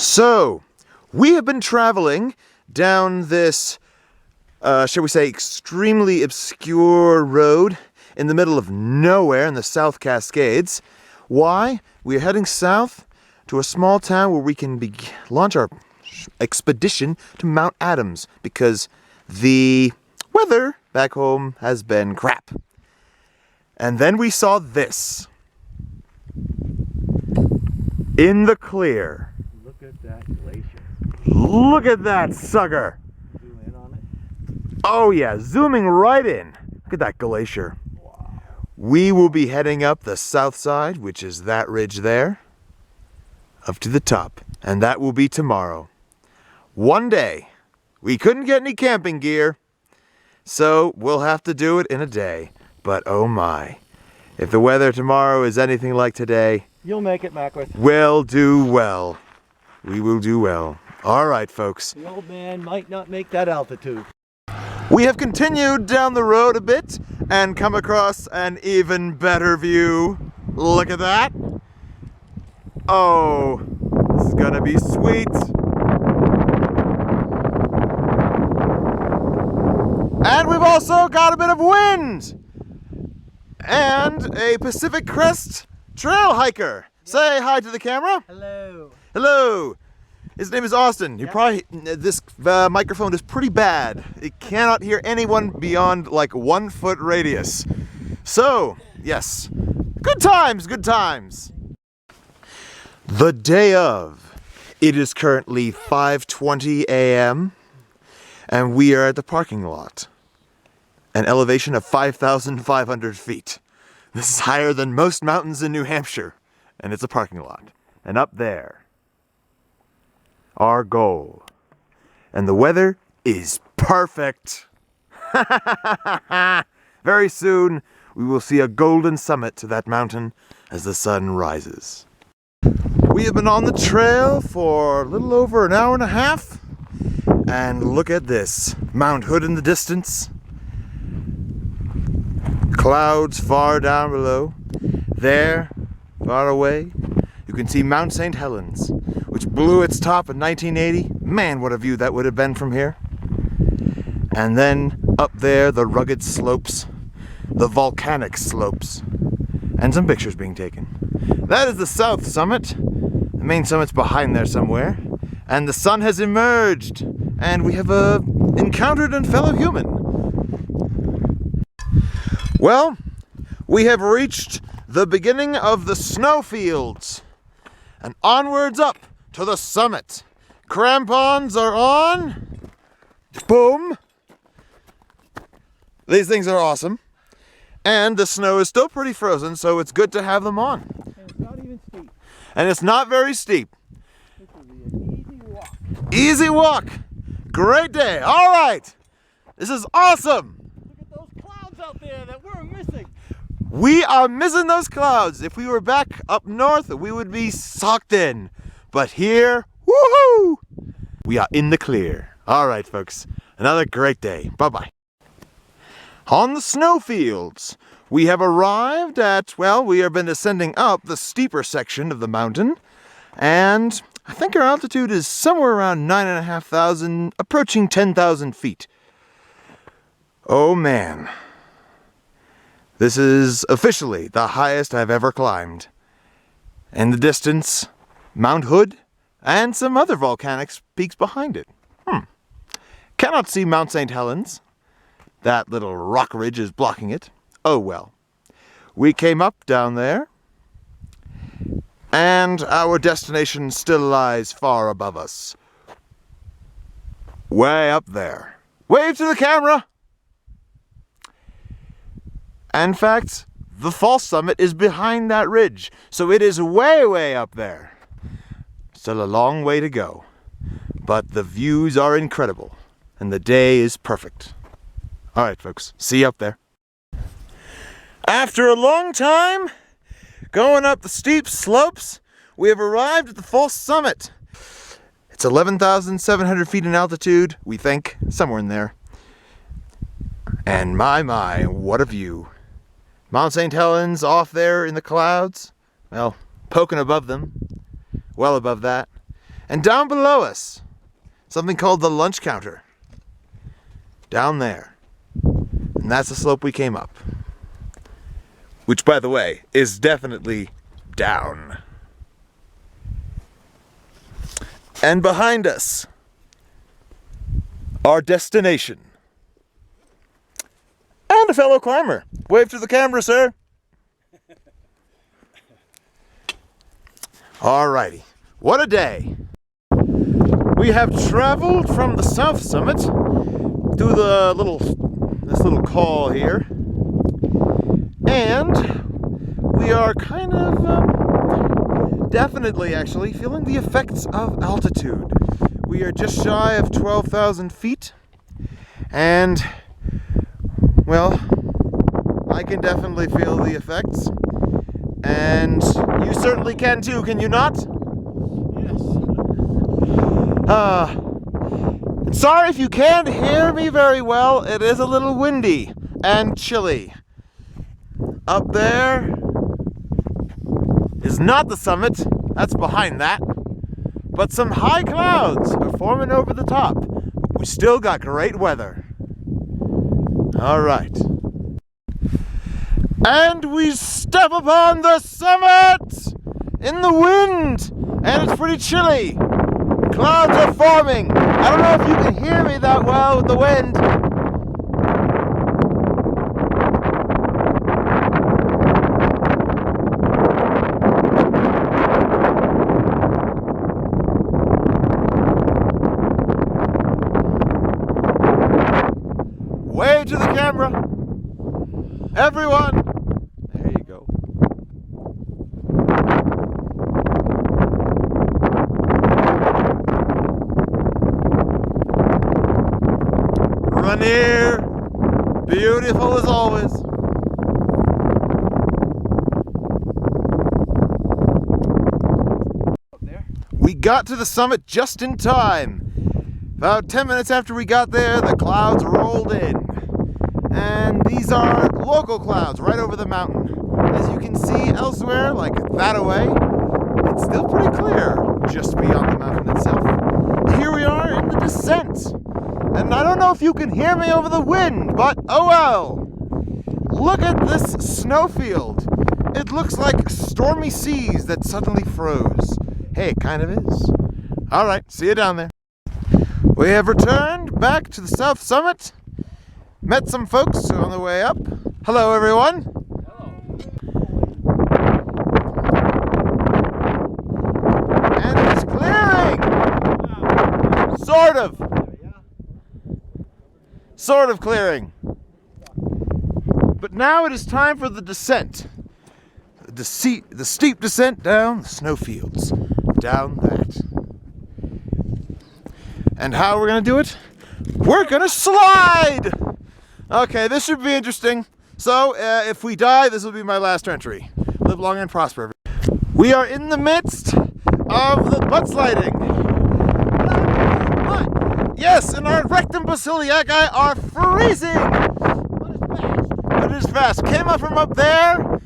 So, we have been traveling down this, shall we say, extremely obscure road in the middle of nowhere in the South Cascades. Why? We're heading south to a small town where we can launch our expedition to Mount Adams because the weather back home has been crap. And then we saw this. In the clear. Look at that glacier. Look at that sucker. Zoom in on it. Oh yeah, zooming right in. Look at that glacier. Wow. We will be heading up the south side, which is that ridge there, up to the top. And that will be tomorrow. One day. We couldn't get any camping gear, so we'll have to do it in a day. But oh my, if the weather tomorrow is anything like today, You'll make it, Mackworth. we'll do well. We will do well. All right, folks. The old man might not make that altitude. We have continued down the road a bit and come across an even better view. Look at that. Oh, this is gonna be sweet. And we've also got a bit of wind and a Pacific Crest trail hiker. Say hi to the camera. Hello. Hello. His name is Austin. You probably, this microphone is pretty bad. It cannot hear anyone beyond like 1 foot radius. So, yes, good times, good times. The day of, it is currently 5:20 a.m. and we are at the parking lot. An elevation of 5,500 feet. This is higher than most mountains in New Hampshire, and it's a parking lot. And up there, our goal. And the weather is perfect. Very soon, we will see a golden summit to that mountain as the sun rises. We have been on the trail for a little over an hour and a half. And look at this. Mount Hood in the distance. Clouds far down below. There, far away, you can see Mount St. Helens, which blew its top in 1980. Man, what a view that would have been from here. And then up there, the rugged slopes, the volcanic slopes, and some pictures being taken. That is the south summit. The main summit's behind there somewhere. And the sun has emerged, and we have encountered a fellow human. Well, we have reached the beginning of the snowfields, and onwards up to the summit. Crampons are on. Boom. These things are awesome. And the snow is still pretty frozen, so it's good to have them on. And it's not even steep. And it's not very steep. This will be an easy walk. Easy walk. Great day. All right. This is awesome. Look at those clouds out there that we're missing. We are missing those clouds. If we were back up north, we would be socked in. But here, woohoo! We are in the clear. All right, folks. Another great day. Bye-bye. On the snowfields, we have arrived at, well, we have been ascending up the steeper section of the mountain. And I think our altitude is somewhere around 9,500, approaching 10,000 feet. Oh, man. This is officially the highest I've ever climbed. In the distance, Mount Hood and some other volcanic peaks behind it. Cannot see Mount St. Helens. That little rock ridge is blocking it. Oh well. We came up down there, and our destination still lies far above us. Way up there. Wave to the camera! In fact, the false summit is behind that ridge, so it is way, way up there. Still a long way to go, but the views are incredible, and the day is perfect. All right, folks, see you up there. After a long time, going up the steep slopes, we have arrived at the false summit. It's 11,700 feet in altitude, we think, somewhere in there. And my, what a view. Mount St. Helens off there in the clouds, well, poking above them, well above that. And down below us, something called the lunch counter. Down there. And that's the slope we came up. Which, by the way, is definitely down. And behind us, our destination. And a fellow climber. Wave to the camera, sir. Alrighty. What a day. We have traveled from the south summit through this little col here. And we are kind of definitely actually feeling the effects of altitude. We are just shy of 12,000 feet. And well, I can definitely feel the effects. And you certainly can too, can you not? Yes. And sorry if you can't hear me very well, it is a little windy and chilly. Up there is not the summit, that's behind that. But some high clouds are forming over the top. We still got great weather. All right. And we step upon the summit in the wind, and it's pretty chilly. Clouds are forming. I don't know if you can hear me that well with the wind. Wave to the camera. Everyone. There you go. Rainier, beautiful as always. We got to the summit just in time. About 10 minutes after we got there, the clouds rolled in. And these are local clouds right over the mountain. As you can see elsewhere, like that away, it's still pretty clear just beyond the mountain itself. Here we are in the descent. And I don't know if you can hear me over the wind, but oh well. Look at this snowfield. It looks like stormy seas that suddenly froze. Hey, it kind of is. All right, see you down there. We have returned back to the south summit. Met some folks on the way up. Hello, everyone. Hello. And it's clearing. Sort of. Sort of clearing. But now it is time for the descent. The steep descent down the snowfields. Down that. And how we're going to do it? We're going to slide! Okay, this should be interesting. So, if we die, this will be my last entry. Live long and prosper. We are in the midst of the mudsliding. Yes, and our rectum bacilliaci are freezing! But it is fast. Came up from up there,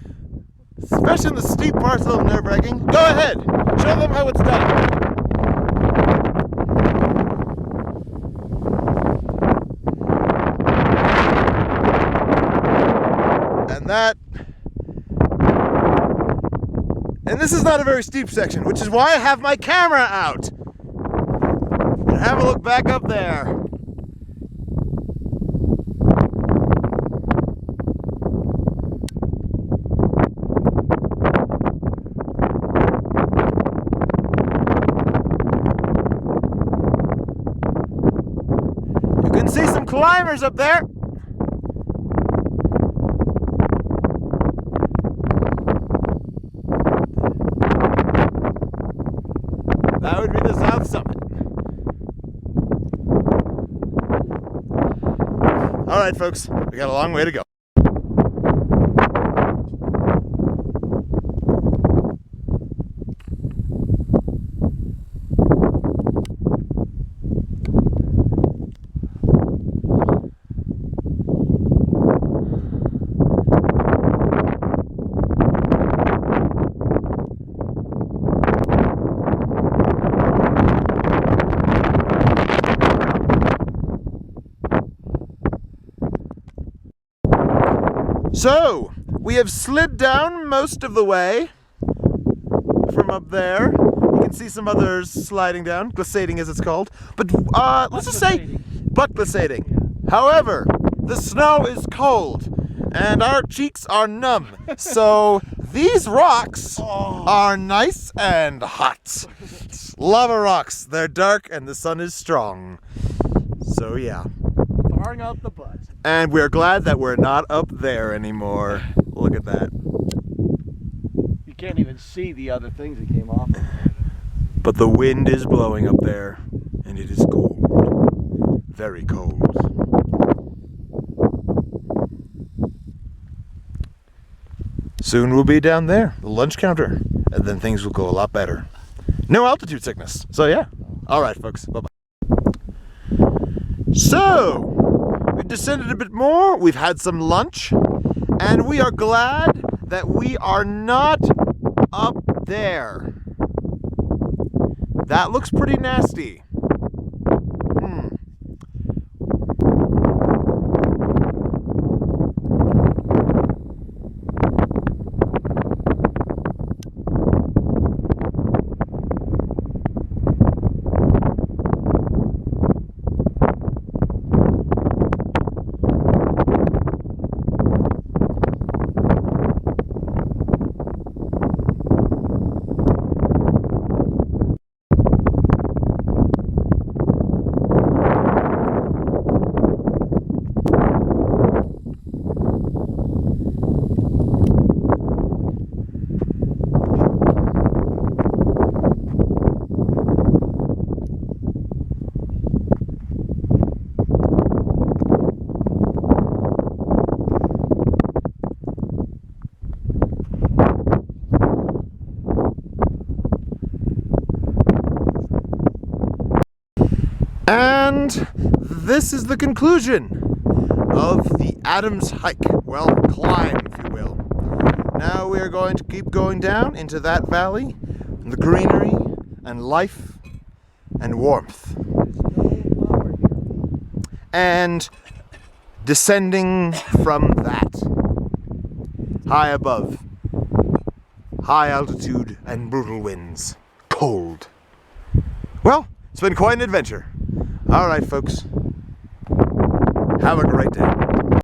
especially in the steep parts, a little nerve-wracking. Go ahead, show them how it's done. And this is not a very steep section, which is why I have my camera out. And have a look back up there. You can see some climbers up there. That would be the South Summit. All right, folks, we got a long way to go. So, we have slid down most of the way from up there. You can see some others sliding down, glissading as it's called. But let's just say butt glissading. However, the snow is cold and our cheeks are numb. So these rocks are nice and hot. Lava rocks. They're dark and the sun is strong. So yeah. Throwing out the butt. And we're glad that we're not up there anymore. Look at that. You can't even see the other things that came off of it. But the wind is blowing up there, and it is cold. Very cold. Soon we'll be down there, the lunch counter, and then things will go a lot better. No altitude sickness. So yeah. All right, folks. Bye-bye. So, we've descended a bit more. We've had some lunch, and we are glad that we are not up there. That looks pretty nasty. And this is the conclusion of the Adams hike. Well, climb, if you will. Now we are going to keep going down into that valley, and the greenery, and life, and warmth. And descending from that, high above, high altitude and brutal winds, cold. Well, it's been quite an adventure. All right, folks. Have a great day.